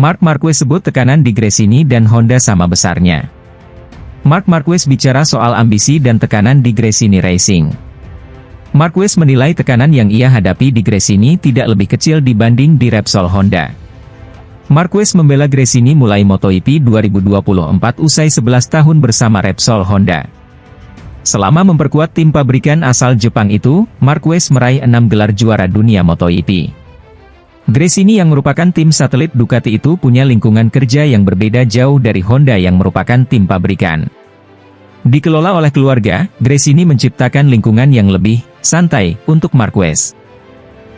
Marc Marquez sebut tekanan di Gresini dan Honda sama besarnya. Marc Marquez bicara soal ambisi dan tekanan di Gresini Racing. Marquez menilai tekanan yang ia hadapi di Gresini tidak lebih kecil dibanding di Repsol Honda. Marquez membela Gresini mulai MotoGP 2024 usai 11 tahun bersama Repsol Honda. Selama memperkuat tim pabrikan asal Jepang itu, Marquez meraih 6 gelar juara dunia MotoGP. Gresini yang merupakan tim satelit Ducati itu punya lingkungan kerja yang berbeda jauh dari Honda yang merupakan tim pabrikan. Dikelola oleh keluarga, Gresini menciptakan lingkungan yang lebih santai untuk Marquez.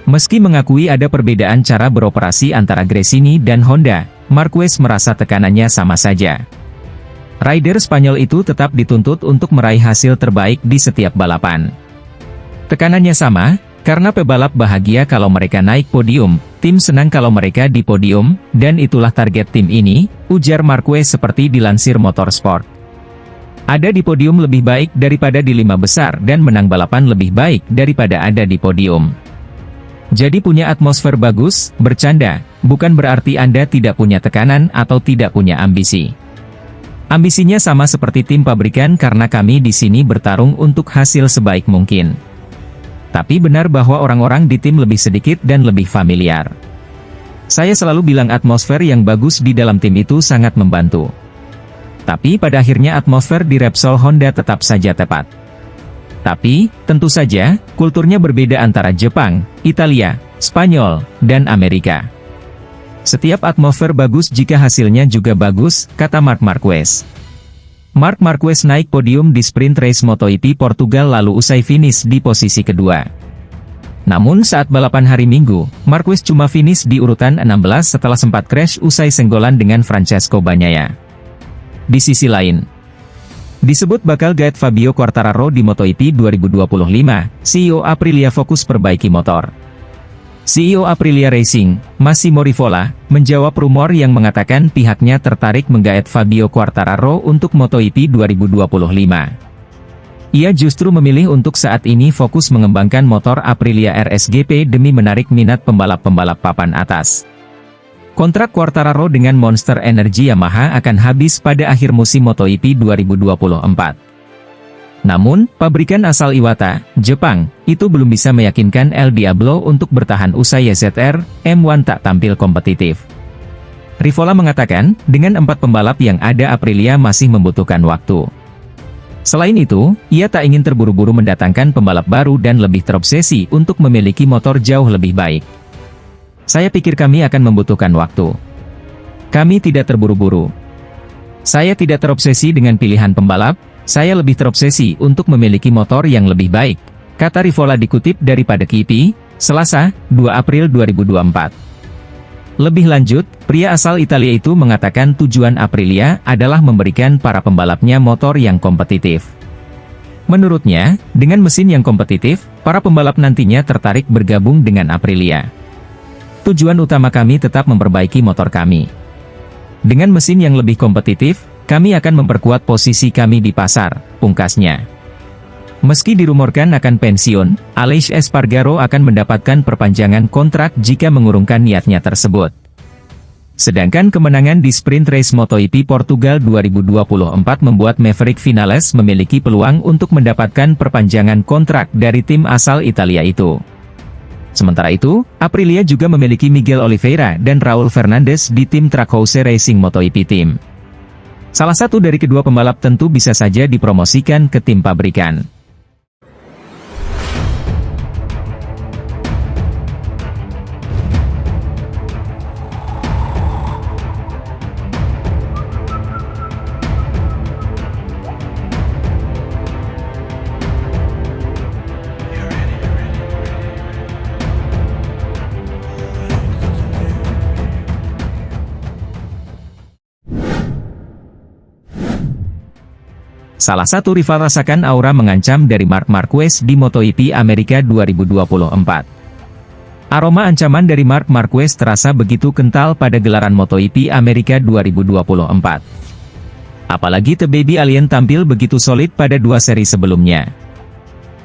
Meski mengakui ada perbedaan cara beroperasi antara Gresini dan Honda, Marquez merasa tekanannya sama saja. Rider Spanyol itu tetap dituntut untuk meraih hasil terbaik di setiap balapan. Tekanannya sama, karena pebalap bahagia kalau mereka naik podium, tim senang kalau mereka di podium, dan itulah target tim ini, ujar Marquez seperti dilansir Motorsport. Ada di podium lebih baik daripada di 5 besar dan menang balapan lebih baik daripada ada di podium. Jadi punya atmosfer bagus, bercanda, bukan berarti Anda tidak punya tekanan atau tidak punya ambisi. Ambisinya sama seperti tim pabrikan karena kami di sini bertarung untuk hasil sebaik mungkin. Tapi benar bahwa orang-orang di tim lebih sedikit dan lebih familiar. Saya selalu bilang atmosfer yang bagus di dalam tim itu sangat membantu. Tapi pada akhirnya atmosfer di Repsol Honda tetap saja tepat. Tapi, tentu saja, kulturnya berbeda antara Jepang, Italia, Spanyol, dan Amerika. Setiap atmosfer bagus jika hasilnya juga bagus, kata Marc Marquez. Marc Marquez naik podium di sprint race MotoGP Portugal lalu usai finish di posisi kedua. Namun saat balapan hari Minggu, Marquez cuma finish di urutan 16 setelah sempat crash usai senggolan dengan Francesco Bagnaia. Di sisi lain, disebut bakal guide Fabio Quartararo di MotoGP 2025, CEO Aprilia fokus perbaiki motor. CEO Aprilia Racing, Massimo Rivola, menjawab rumor yang mengatakan pihaknya tertarik menggaet Fabio Quartararo untuk MotoGP 2025. Ia justru memilih untuk saat ini fokus mengembangkan motor Aprilia RSGP demi menarik minat pembalap-pembalap papan atas. Kontrak Quartararo dengan Monster Energy Yamaha akan habis pada akhir musim MotoGP 2024. Namun, pabrikan asal Iwata, Jepang, itu belum bisa meyakinkan El Diablo untuk bertahan usai YZR M1 tak tampil kompetitif. Rivola mengatakan, dengan 4 pembalap yang ada Aprilia masih membutuhkan waktu. Selain itu, ia tak ingin terburu-buru mendatangkan pembalap baru dan lebih terobsesi untuk memiliki motor jauh lebih baik. Saya pikir kami akan membutuhkan waktu. Kami tidak terburu-buru. Saya tidak terobsesi dengan pilihan pembalap. Saya lebih terobsesi untuk memiliki motor yang lebih baik, kata Rivola dikutip dari Padakip, Selasa, 2 April 2024. Lebih lanjut, pria asal Italia itu mengatakan tujuan Aprilia adalah memberikan para pembalapnya motor yang kompetitif. Menurutnya, dengan mesin yang kompetitif, para pembalap nantinya tertarik bergabung dengan Aprilia. Tujuan utama kami tetap memperbaiki motor kami. Dengan mesin yang lebih kompetitif, kami akan memperkuat posisi kami di pasar, pungkasnya. Meski dirumorkan akan pensiun, Aleix Espargaro akan mendapatkan perpanjangan kontrak jika mengurungkan niatnya tersebut. Sedangkan kemenangan di sprint race MotoGP Portugal 2024 membuat Maverick Vinales memiliki peluang untuk mendapatkan perpanjangan kontrak dari tim asal Italia itu. Sementara itu, Aprilia juga memiliki Miguel Oliveira dan Raul Fernandez di tim Trackhouse Racing MotoGP Team. Salah satu dari kedua pembalap tentu bisa saja dipromosikan ke tim pabrikan. Salah satu rival rasakan aura mengancam dari Marc Marquez di MotoGP Amerika 2024. Aroma ancaman dari Marc Marquez terasa begitu kental pada gelaran MotoGP Amerika 2024. Apalagi The Baby Alien tampil begitu solid pada 2 seri sebelumnya.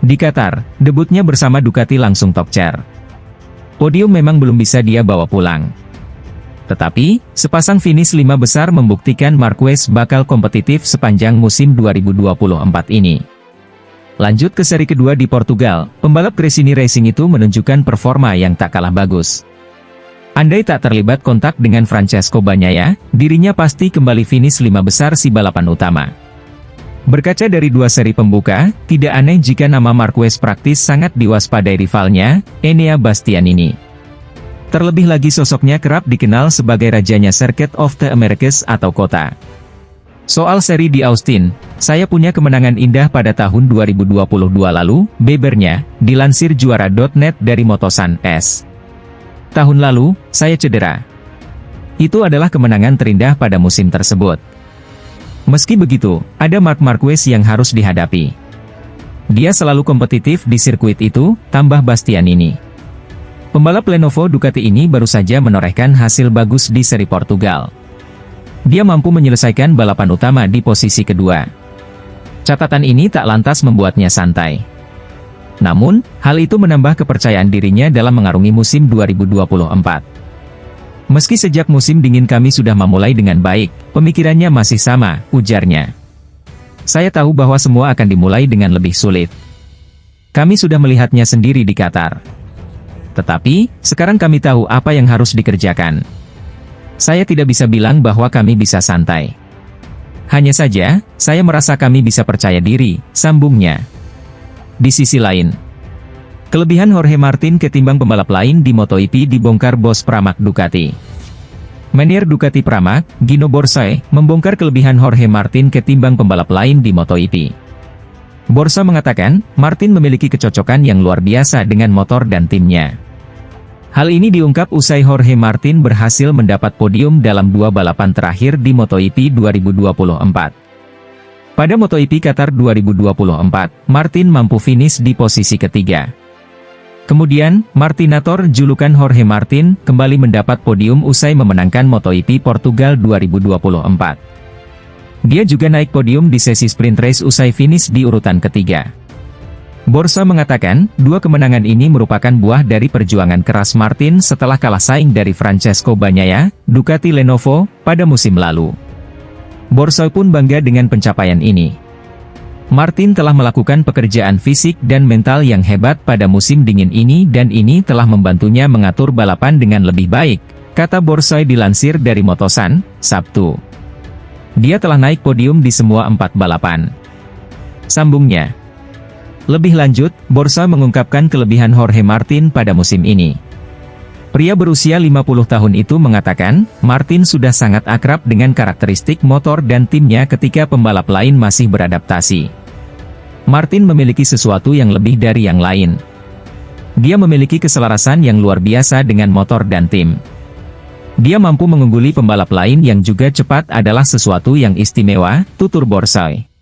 Di Qatar, debutnya bersama Ducati langsung top chair. Podium memang belum bisa dia bawa pulang. Tetapi, sepasang finish 5 besar membuktikan Marquez bakal kompetitif sepanjang musim 2024 ini. Lanjut ke seri kedua di Portugal, pembalap Gresini Racing itu menunjukkan performa yang tak kalah bagus. Andai tak terlibat kontak dengan Francesco Bagnaia, dirinya pasti kembali finish 5 besar si balapan utama. Berkaca dari 2 seri pembuka, tidak aneh jika nama Marquez praktis sangat diwaspadai rivalnya, Enea Bastianini. Terlebih lagi sosoknya kerap dikenal sebagai rajanya Circuit of the Americas atau kota. Soal seri di Austin, saya punya kemenangan indah pada tahun 2022 lalu, bebernya, dilansir juara.net dari Motosan S. Tahun lalu, saya cedera. Itu adalah kemenangan terindah pada musim tersebut. Meski begitu, ada Marc Marquez yang harus dihadapi. Dia selalu kompetitif di sirkuit itu, tambah Bastianini. Pembalap Lenovo Ducati ini baru saja menorehkan hasil bagus di seri Portugal. Dia mampu menyelesaikan balapan utama di posisi kedua. Catatan ini tak lantas membuatnya santai. Namun, hal itu menambah kepercayaan dirinya dalam mengarungi musim 2024. Meski sejak musim dingin kami sudah memulai dengan baik, pemikirannya masih sama, ujarnya. Saya tahu bahwa semua akan dimulai dengan lebih sulit. Kami sudah melihatnya sendiri di Qatar. Tetapi, sekarang kami tahu apa yang harus dikerjakan. Saya tidak bisa bilang bahwa kami bisa santai. Hanya saja, saya merasa kami bisa percaya diri, sambungnya. Di sisi lain, kelebihan Jorge Martin ketimbang pembalap lain di MotoGP dibongkar bos Pramac Ducati. Manajer Ducati Pramac, Gino Borsa, membongkar kelebihan Jorge Martin ketimbang pembalap lain di MotoGP. Borsa mengatakan, Martin memiliki kecocokan yang luar biasa dengan motor dan timnya. Hal ini diungkap usai Jorge Martin berhasil mendapat podium dalam 2 balapan terakhir di MotoGP 2024. Pada MotoGP Qatar 2024, Martin mampu finish di posisi ketiga. Kemudian, Martinator julukan Jorge Martin kembali mendapat podium usai memenangkan MotoGP Portugal 2024. Dia juga naik podium di sesi sprint race usai finish di urutan ketiga. Borsa mengatakan, 2 kemenangan ini merupakan buah dari perjuangan keras Martin setelah kalah saing dari Francesco Bagnaia, Ducati Lenovo, pada musim lalu. Borsa pun bangga dengan pencapaian ini. Martin telah melakukan pekerjaan fisik dan mental yang hebat pada musim dingin ini dan ini telah membantunya mengatur balapan dengan lebih baik, kata Borsa dilansir dari Motosan, Sabtu. Dia telah naik podium di semua 4 balapan. Sambungnya. Lebih lanjut, Borsa mengungkapkan kelebihan Jorge Martin pada musim ini. Pria berusia 50 tahun itu mengatakan, Martin sudah sangat akrab dengan karakteristik motor dan timnya ketika pembalap lain masih beradaptasi. Martin memiliki sesuatu yang lebih dari yang lain. Dia memiliki keselarasan yang luar biasa dengan motor dan tim. Dia mampu mengungguli pembalap lain yang juga cepat adalah sesuatu yang istimewa, tutur Borsa.